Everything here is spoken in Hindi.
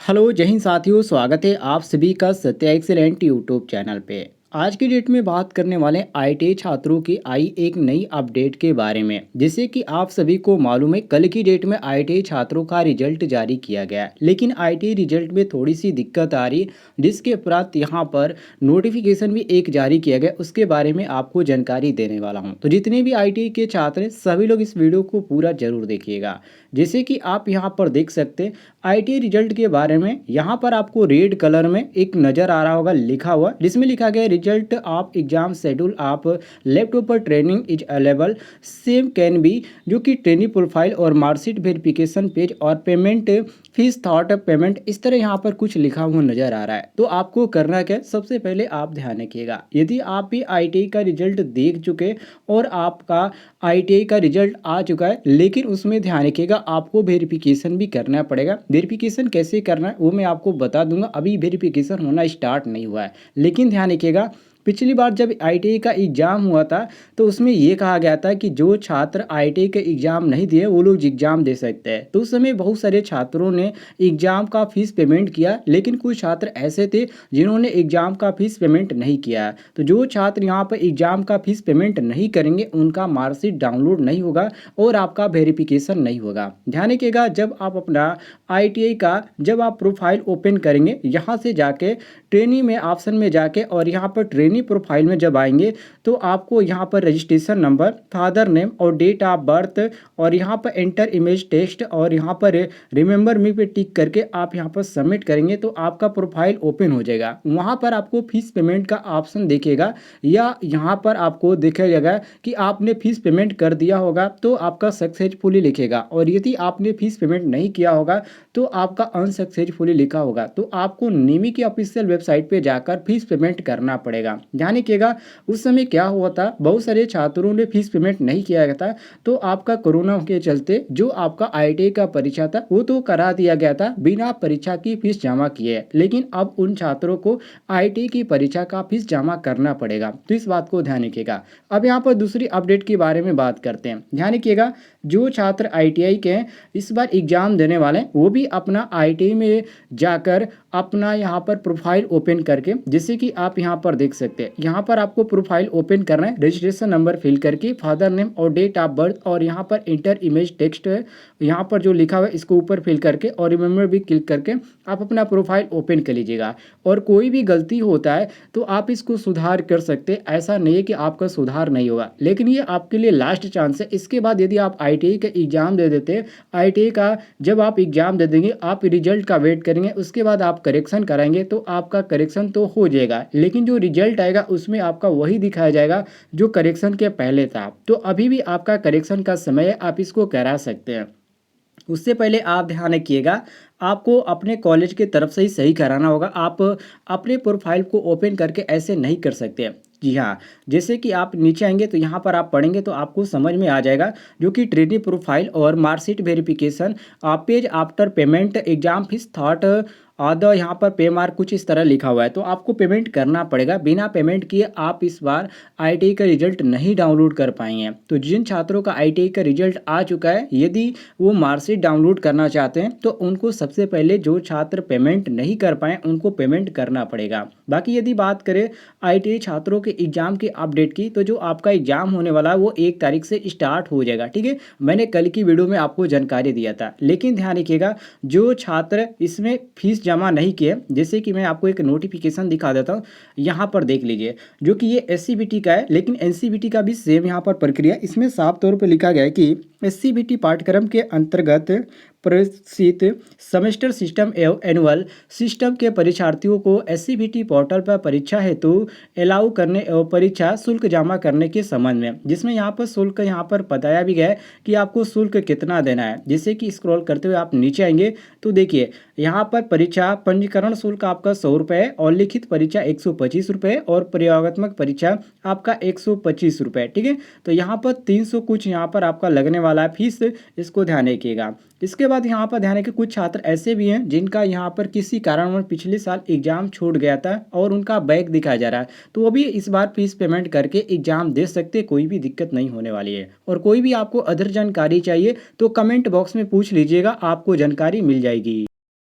हेलो जय हिंद साथियों, स्वागत है आप सभी का सत्या एक्सीलेंट यूट्यूब चैनल पे। आज की डेट में बात करने वाले आईटीआई छात्रों की आई एक नई अपडेट के बारे में। जैसे कि आप सभी को मालूम है, कल की डेट में आईटीआई छात्रों का रिजल्ट जारी किया गया है, लेकिन आईटीआई रिजल्ट में थोड़ी सी दिक्कत आ रही, जिसके उपरांत यहाँ पर नोटिफिकेशन भी एक जारी किया गया, उसके बारे में आपको जानकारी देने वाला हूँ। तो जितने भी आईटीआई के छात्र हैं सभी लोग इस वीडियो को पूरा जरूर देखिएगा। जैसे कि आप यहाँ पर देख सकते हैं आईटी रिजल्ट के बारे में, यहाँ पर आपको रेड कलर में एक नज़र आ रहा होगा लिखा हुआ, जिसमें लिखा गया रिजल्ट ऑफ एग्जाम शेड्यूल आप लैपटॉप पर training is available same can be, जो कि ट्रेनिंग प्रोफाइल और मार्कशीट वेरिफिकेशन पेज और पेमेंट फीस थॉट पेमेंट, इस तरह यहाँ पर कुछ लिखा हुआ नजर आ रहा है। तो आपको करना क्या, सबसे पहले आप ध्यान रखिएगा, यदि आप भी आईटीआई का रिजल्ट देख चुके और आपका आईटीआई का रिजल्ट आ चुका है, लेकिन उसमें ध्यान रखिएगा आपको वेरिफिकेशन भी करना पड़ेगा। वेरिफिकेशन कैसे करना है वो मैं आपको बता दूंगा, अभी वेरिफिकेशन होना स्टार्ट नहीं हुआ है। लेकिन ध्यान रखिएगा, पिछली बार जब आईटीआई का एग्ज़ाम हुआ था तो उसमें ये कहा गया था कि जो छात्र आईटीआई का एग्ज़ाम नहीं दिए वो लोग एग्ज़ाम दे सकते हैं। तो उस समय बहुत सारे छात्रों ने एग्ज़ाम का फीस पेमेंट किया, लेकिन कुछ छात्र ऐसे थे जिन्होंने एग्ज़ाम का फीस पेमेंट नहीं किया। तो जो छात्र यहाँ पर एग्ज़ाम का फीस पेमेंट नहीं करेंगे उनका मार्कशीट डाउनलोड नहीं होगा और आपका वेरिफिकेशन नहीं होगा। ध्यान रखिएगा, जब आप अपना आईटीआई का जब आप प्रोफाइल ओपन करेंगे, यहाँ से जाके ट्रेनिंग में ऑप्शन में जाके और यहाँ पर ट्रेनिंग प्रोफाइल में जब आएंगे तो आपको यहाँ पर रजिस्ट्रेशन नंबर, फादर नेम और डेट ऑफ बर्थ और यहाँ पर एंटर इमेज टेक्स्ट और यहाँ पर रिमेंबर मी पे टिक करके आप यहाँ पर सबमिट करेंगे तो आपका प्रोफाइल ओपन हो जाएगा। वहाँ पर आपको फीस पेमेंट का ऑप्शन दिखेगा या यहाँ पर आपको दिखेगा कि आपने फीस पेमेंट कर दिया होगा तो आपका सक्सेसफुली लिखेगा, और यदि आपने फीस पेमेंट नहीं किया होगा तो आपका अनसक्सेसफुली लिखा होगा। तो आपको निमी की ऑफिशियल वेबसाइट पे जाकर फीस पेमेंट करना पड़ेगा। ध्यान रखिएगा, उस समय क्या हुआ था, बहुत सारे छात्रों ने फीस पेमेंट नहीं किया गया था, तो आपका कोरोना के चलते जो आपका आईटीआई का परीक्षा था वो तो करा दिया गया था बिना परीक्षा की फीस जमा किए, लेकिन अब उन छात्रों को आईटीआई की परीक्षा का फीस जमा करना पड़ेगा। तो इस बात को ध्यान रखिएगा। अब यहाँ पर दूसरी अपडेट के बारे में बात करते हैं। ध्यान रखिएगा, जो छात्र आईटीआई के हैं इस बार एग्जाम देने वाले हैं वो भी अपना आईटीआई में जाकर अपना यहाँ पर प्रोफाइल ओपन करके, जैसे कि आप यहाँ पर देख सकते हैं, यहाँ पर आपको प्रोफाइल ओपन करना है, रजिस्ट्रेशन नंबर फिल करके फादर नेम और डेट ऑफ बर्थ और यहाँ पर इंटर इमेज टेक्स्ट है यहाँ पर जो लिखा हुआ है इसको ऊपर फिल करके और रिमेंबर भी क्लिक करके आप अपना प्रोफाइल ओपन कर लीजिएगा। और कोई भी गलती होता है तो आप इसको सुधार कर सकते हैं, ऐसा नहीं है कि आपका सुधार नहीं होगा, लेकिन ये आपके लिए लास्ट चांस है। इसके बाद यदि आप आईटीआई का एग्जाम दे देते हैं, आईटीआई का जब आप एग्जाम दे देंगे आप रिजल्ट का वेट करेंगे, उसके बाद आप करेक्शन कराएंगे तो आपका करेक्शन तो हो जाएगा, लेकिन जो रिजल्ट आएगा उसमें आपका वही दिखाया जाएगा जो करेक्शन के पहले था। तो अभी भी आपका करेक्शन का समय है, आप इसको करा सकते हैं। उससे पहले आप ध्यान रखिएगा, आपको अपने कॉलेज की तरफ से ही सही कराना होगा। आप अपने प्रोफाइल को ओपन करके ऐसे नहीं कर सकते। जी हाँ, जैसे कि आप नीचे आएंगे तो यहाँ पर आप पढ़ेंगे तो आपको समझ में आ जाएगा, जो कि ट्रेनिंग प्रोफाइल और marksheet verification page after payment exam fees thought आधा यहाँ पर पे मार्क कुछ इस तरह लिखा हुआ है। तो आपको पेमेंट करना पड़ेगा, बिना पेमेंट किए आप इस बार आईटीआई का रिजल्ट नहीं डाउनलोड कर पाएंगे। तो जिन छात्रों का आईटीआई का रिजल्ट आ चुका है, यदि वो मार्कशीट डाउनलोड करना चाहते हैं तो उनको सबसे पहले जो छात्र पेमेंट नहीं कर पाए उनको पेमेंट करना पड़ेगा। बाकी यदि बात करें आईटीआई छात्रों के एग्जाम की अपडेट की, तो जो आपका एग्जाम होने वाला है वो 1 तारीख से स्टार्ट हो जाएगा। ठीक है, मैंने कल की वीडियो में आपको जानकारी दिया था, लेकिन ध्यान रखिएगा जो छात्र इसमें फीस जमा नहीं किए, जैसे कि मैं आपको एक नोटिफिकेशन दिखा देता हूँ, यहाँ पर देख लीजिए, जो कि ये एससीबीटी का है, लेकिन एनसीबीटी का भी सेम यहाँ पर प्रक्रिया, इसमें साफ तौर पर लिखा गया है कि एससीबीटी पाठ्यक्रम के अंतर्गत प्रशिक्षित सेमेस्टर सिस्टम एवं एनुअल सिस्टम के परीक्षार्थियों को एससीबीटी पोर्टल पर परीक्षा हेतु अलाउ करने एवं परीक्षा शुल्क जमा करने के संबंध में, जिसमें यहाँ पर शुल्क यहाँ पर बताया भी गया है कि आपको शुल्क कितना देना है। जैसे कि स्क्रॉल करते हुए आप नीचे आएंगे तो देखिए यहाँ पर परीक्षा पंजीकरण शुल्क आपका 100 रुपये और लिखित परीक्षा 125 रुपये और प्रयोगात्मक परीक्षा आपका 125 रुपये। ठीक है, तो यहाँ पर 300 कुछ यहाँ पर आपका लगने वाला है फीस, इसको ध्यान रखिएगा। इसके बाद यहाँ पर ध्यान रखिए, कुछ छात्र ऐसे भी हैं जिनका यहाँ पर किसी कारणवश पिछले साल एग्जाम छूट गया था और उनका बैक दिखाया जा रहा है, तो वो भी इस बार फीस पेमेंट करके एग्जाम दे सकते, कोई भी दिक्कत नहीं होने वाली है। और कोई भी आपको अदर जानकारी चाहिए तो कमेंट बॉक्स में पूछ लीजिएगा, आपको जानकारी मिल जाएगी।